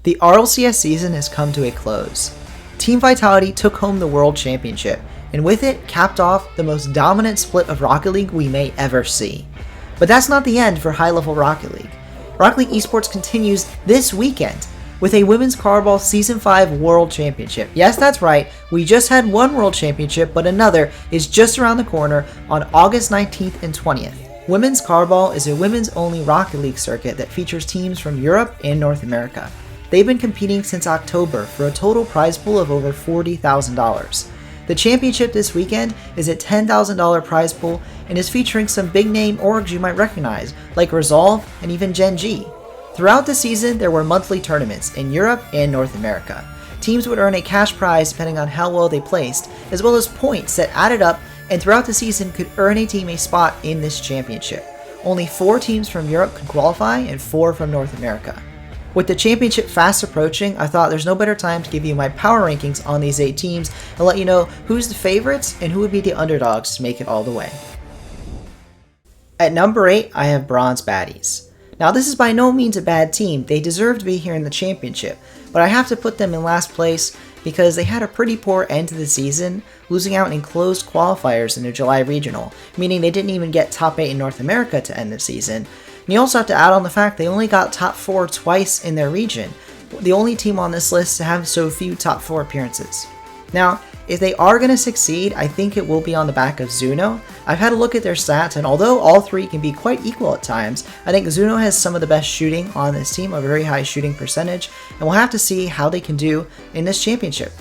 The RLCS season has come to a close. Team Vitality took home the World Championship, and with it capped off the most dominant split of Rocket League we may ever see. But that's not the end for high-level Rocket League. Rocket League esports continues this weekend with a Women's Carball Season 5 World Championship. Yes, that's right, we just had one World Championship, but another is just around the corner on August 19th and 20th. Women's Carball is a women's-only Rocket League circuit that features teams from Europe and North America. They've been competing since October for a total prize pool of over $40,000. The championship this weekend is a $10,000 prize pool and is featuring some big-name orgs you might recognize, like Resolve and even Genji. Throughout the season, there were monthly tournaments in Europe and North America. Teams would earn a cash prize depending on how well they placed, as well as points that added up and throughout the season could earn a team a spot in this championship. Only 4 teams from Europe could qualify and 4 from North America. With the championship fast approaching, I thought there's no better time to give you my power rankings on these 8 teams and let you know who's the favorites and who would be the underdogs to make it all the way. At number 8, I have Bronze Baddies. Now this is by no means a bad team, they deserve to be here in the championship, but I have to put them in last place because they had a pretty poor end to the season, losing out in closed qualifiers in the July regional, meaning they didn't even get top 8 in North America to end the season. And you also have to add on the fact they only got top 4 twice in their region, the only team on this list to have so few top 4 appearances. Now, if they are going to succeed, I think it will be on the back of Zuno. I've had a look at their stats, and although all 3 can be quite equal at times, I think Zuno has some of the best shooting on this team, a very high shooting percentage, and we'll have to see how they can do in this championship.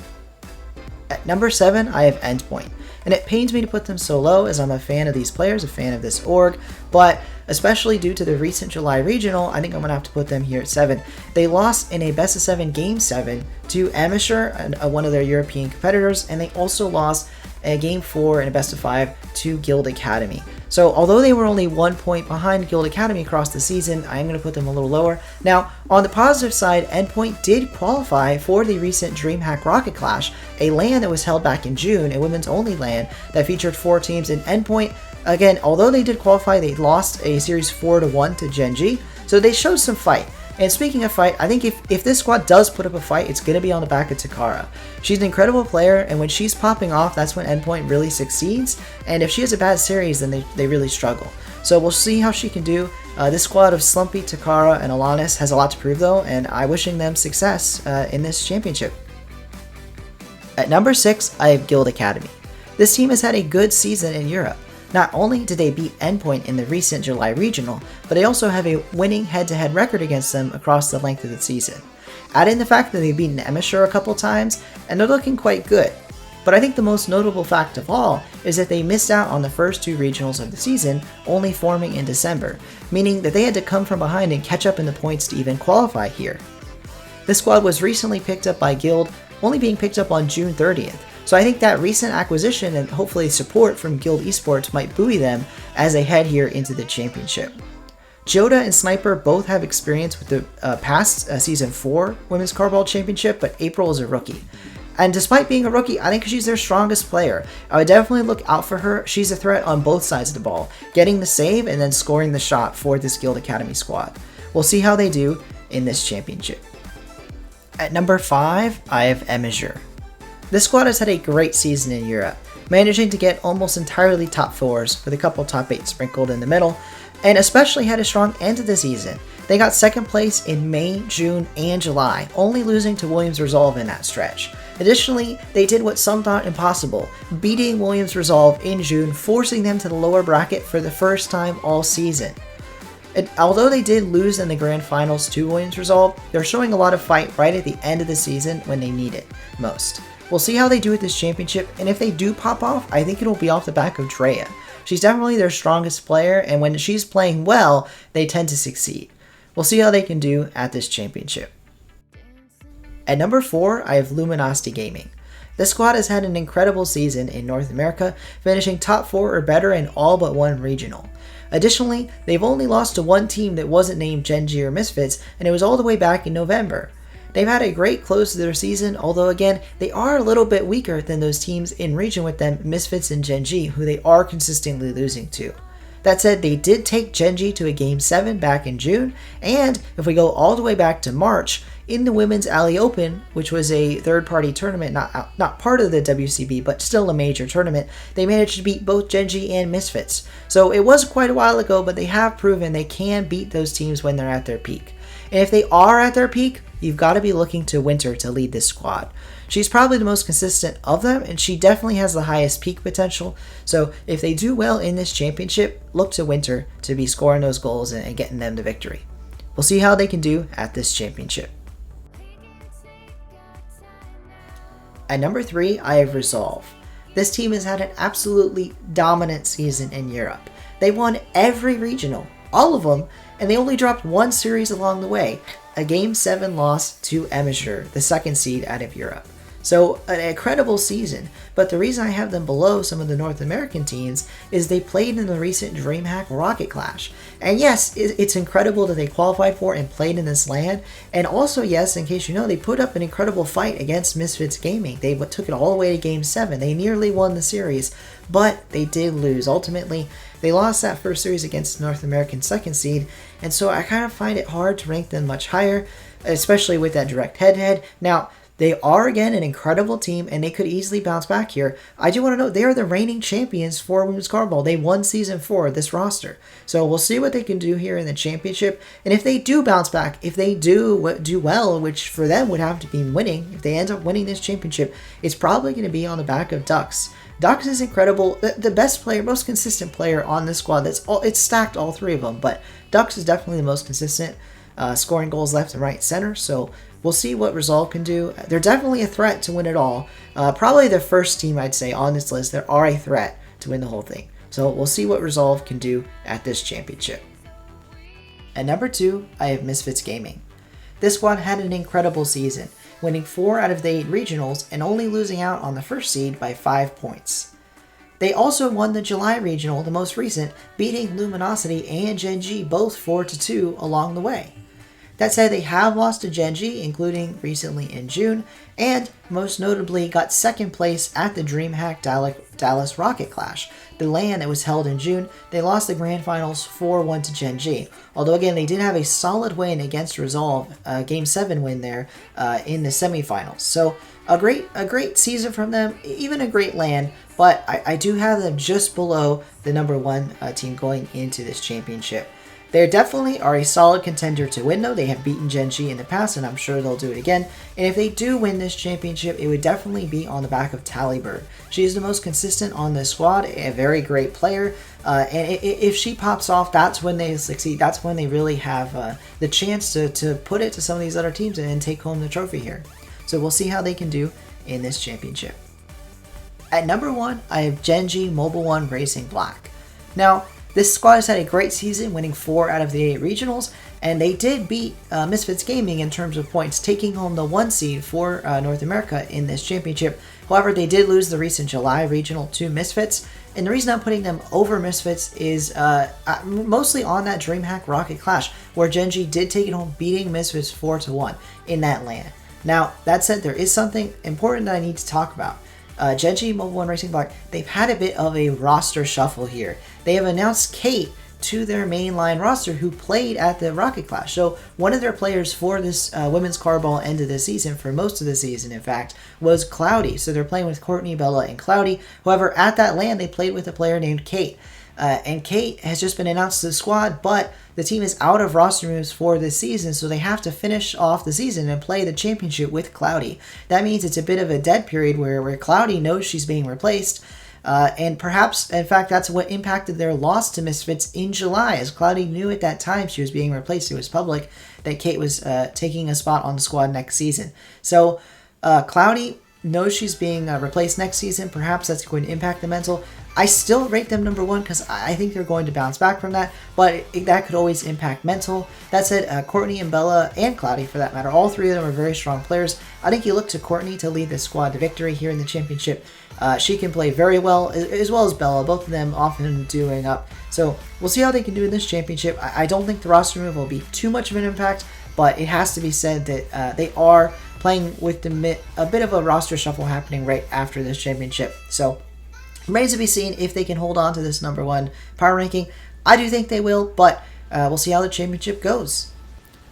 At number 7, I have Endpoint, and it pains me to put them so low as I'm a fan of these players, a fan of this org, but especially due to the recent July regional, I think I'm going to have to put them here at 7. They lost in a best of 7 game 7 to Azure, one of their European competitors, and they also lost a game 4 in a best of 5 to Guild Academy. So although they were only 1 point behind Guild Academy across the season, I am going to put them a little lower. Now, on the positive side, Endpoint did qualify for the recent DreamHack Rocket Clash, a LAN that was held back in June, a women's only LAN that featured 4 teams in Endpoint. Again, although they did qualify, they lost a series 4-1 to Genji, so they showed some fight. And speaking of fight, I think if this squad does put up a fight, it's going to be on the back of Takara. She's an incredible player, and when she's popping off, that's when Endpoint really succeeds. And if she has a bad series, then they really struggle. So we'll see how she can do. This squad of Slumpy, Takara, and Alanis has a lot to prove though, and I'm wishing them success in this championship. At number 6, I have Guild Academy. This team has had a good season in Europe. Not only did they beat Endpoint in the recent July regional, but they also have a winning head-to-head record against them across the length of the season. Add in the fact that they've beaten Azure a couple times, and they're looking quite good. But I think the most notable fact of all is that they missed out on the first 2 regionals of the season, only forming in December, meaning that they had to come from behind and catch up in the points to even qualify here. This squad was recently picked up by Guild, only being picked up on June 30th. So I think that recent acquisition and hopefully support from Guild Esports might buoy them as they head here into the championship. Joda and Sniper both have experience with the past Season 4 Women's Carball Championship, but April is a rookie. And despite being a rookie, I think she's their strongest player. I would definitely look out for her. She's a threat on both sides of the ball, getting the save and then scoring the shot for this Guild Academy squad. We'll see how they do in this championship. At number 5, I have Azure. This squad has had a great season in Europe, managing to get almost entirely top 4s with a couple top 8 sprinkled in the middle, and especially had a strong end to the season. They got 2nd place in May, June, and July, only losing to Williams Resolve in that stretch. Additionally, they did what some thought impossible, beating Williams Resolve in June, forcing them to the lower bracket for the first time all season. And although they did lose in the grand finals to Williams Resolve, they're showing a lot of fight right at the end of the season when they need it most. We'll see how they do at this championship, and if they do pop off, I think it'll be off the back of Drea. She's definitely their strongest player, and when she's playing well, they tend to succeed. We'll see how they can do at this championship. At number 4, I have Luminosity Gaming. This squad has had an incredible season in North America, finishing top 4 or better in all but 1 regional. Additionally, they've only lost to 1 team that wasn't named Genji or Misfits, and it was all the way back in November. They've had a great close to their season, although again, they are a little bit weaker than those teams in region with them, Misfits and Genji, who they are consistently losing to. That said, they did take Genji to a Game 7 back in June, and if we go all the way back to March, in the Women's Alley Open, which was a third-party tournament, not part of the WCB, but still a major tournament, they managed to beat both Genji and Misfits. So it was quite a while ago, but they have proven they can beat those teams when they're at their peak. And if they are at their peak, you've got to be looking to Winter to lead this squad. She's probably the most consistent of them, and she definitely has the highest peak potential. So if they do well in this championship, look to Winter to be scoring those goals and getting them the victory. We'll see how they can do at this championship. At number 3, I have Resolve. This team has had an absolutely dominant season in Europe. They won every regional, all of them, and they only dropped one series along the way, a Game 7 loss to Azure, the second seed out of Europe. So an incredible season, but the reason I have them below some of the North American teams is they played in the recent DreamHack Rocket Clash. And yes, it's incredible that they qualified for and played in this LAN. And also, yes, in case you know, they put up an incredible fight against Misfits Gaming. They took it all the way to Game 7. They nearly won the series, but they did lose. Ultimately, they lost that first series against the North American second seed, and so I kind of find it hard to rank them much higher, especially with that direct head-to-head. Now, they are, again, an incredible team, and they could easily bounce back here. I do want to note, they are the reigning champions for Women's Carball. They won Season 4, this roster. So we'll see what they can do here in the championship. And if they do bounce back, if they do well, which for them would have to be winning, if they end up winning this championship, it's probably going to be on the back of Dux. Dux is incredible, the best player, most consistent player on this squad. It's stacked, all three of them, but Dux is definitely the most consistent, scoring goals left and right center, so we'll see what Resolve can do. They're definitely a threat to win it all. Probably the first team, I'd say, on this list. They are a threat to win the whole thing. So we'll see what Resolve can do at this championship. At number 2, I have Misfits Gaming. This squad had an incredible season, winning 4 out of the 8 regionals and only losing out on the first seed by 5 points. They also won the July regional, the most recent, beating Luminosity and Genji both 4-2 along the way. That said, they have lost to Genji, including recently in June, and most notably got second place at the DreamHack Dallas Rocket Clash, the LAN that was held in June. They lost the grand finals 4-1 to Genji, although again they did have a solid win against Resolve, a Game 7 win there in the semifinals. So a great season from them, even a great LAN, but I do have them just below the number 1 team going into this championship. They definitely are a solid contender to win, though. They have beaten Genji in the past, and I'm sure they'll do it again. And if they do win this championship, it would definitely be on the back of Tallybird. She is the most consistent on this squad, a very great player. And if she pops off, that's when they succeed. That's when they really have the chance to put it to some of these other teams and take home the trophy here. So we'll see how they can do in this championship. At number 1, I have Genji Mobile One Racing Black. Now, this squad has had a great season, winning 4 out of the 8 regionals, and they did beat Misfits Gaming in terms of points, taking home the 1 seed for North America in this championship. However, they did lose the recent July regional to Misfits, and the reason I'm putting them over Misfits is mostly on that DreamHack Rocket Clash, where Genji did take it home, beating Misfits 4-1 in that LAN. Now, that said, there is something important that I need to talk about. Genji Mobile One Racing Black, they've had a bit of a roster shuffle here. They have announced Kate to their mainline roster, who played at the Rocket Clash. So one of their players for this Women's Carball end of the season, for most of the season in fact, was Cloudy. So they're playing with Courtney, Bella, and Cloudy. However, at that LAN, they played with a player named Kate. And Kate has just been announced to the squad, but the team is out of roster moves for this season, so they have to finish off the season and play the championship with Cloudy. That means it's a bit of a dead period where Cloudy knows she's being replaced, and perhaps, in fact, that's what impacted their loss to Misfits in July, as Cloudy knew at that time she was being replaced. It was public that Kate was taking a spot on the squad next season. So Cloudy knows she's being replaced next season. Perhaps that's going to impact the mental. I still rate them number 1 because I think they're going to bounce back from that, but that could always impact mental. That said, Courtney and Bella, and Cloudy for that matter, all 3 of them are very strong players. I think you look to Courtney to lead the squad to victory here in the championship. She can play very well, as well as Bella, both of them often doing up. So we'll see how they can do in this championship. I don't think the roster move will be too much of an impact, but it has to be said that they are playing with a bit of a roster shuffle happening right after this championship. So remains to be seen if they can hold on to this number 1 power ranking. I do think they will, but we'll see how the championship goes.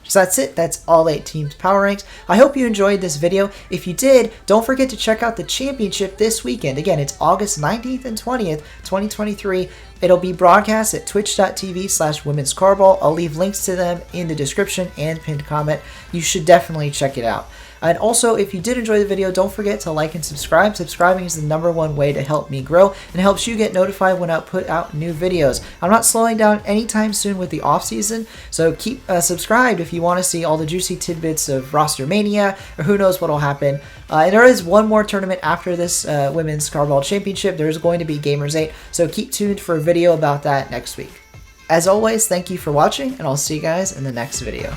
So that's it. That's all 8 teams power ranks. I hope you enjoyed this video. If you did, don't forget to check out the championship this weekend. Again, it's August 19th and 20th, 2023. It'll be broadcast at twitch.tv/women's carball. I'll leave links to them in the description and pinned comment. You should definitely check it out. And also, if you did enjoy the video, don't forget to like and subscribe. Subscribing is the #1 way to help me grow and helps you get notified when I put out new videos. I'm not slowing down anytime soon with the off-season, so keep subscribed if you want to see all the juicy tidbits of roster mania, or who knows what will happen. And there is one more tournament after this Women's Carball Championship. There's going to be Gamers 8, so keep tuned for a video about that next week. As always, thank you for watching, and I'll see you guys in the next video.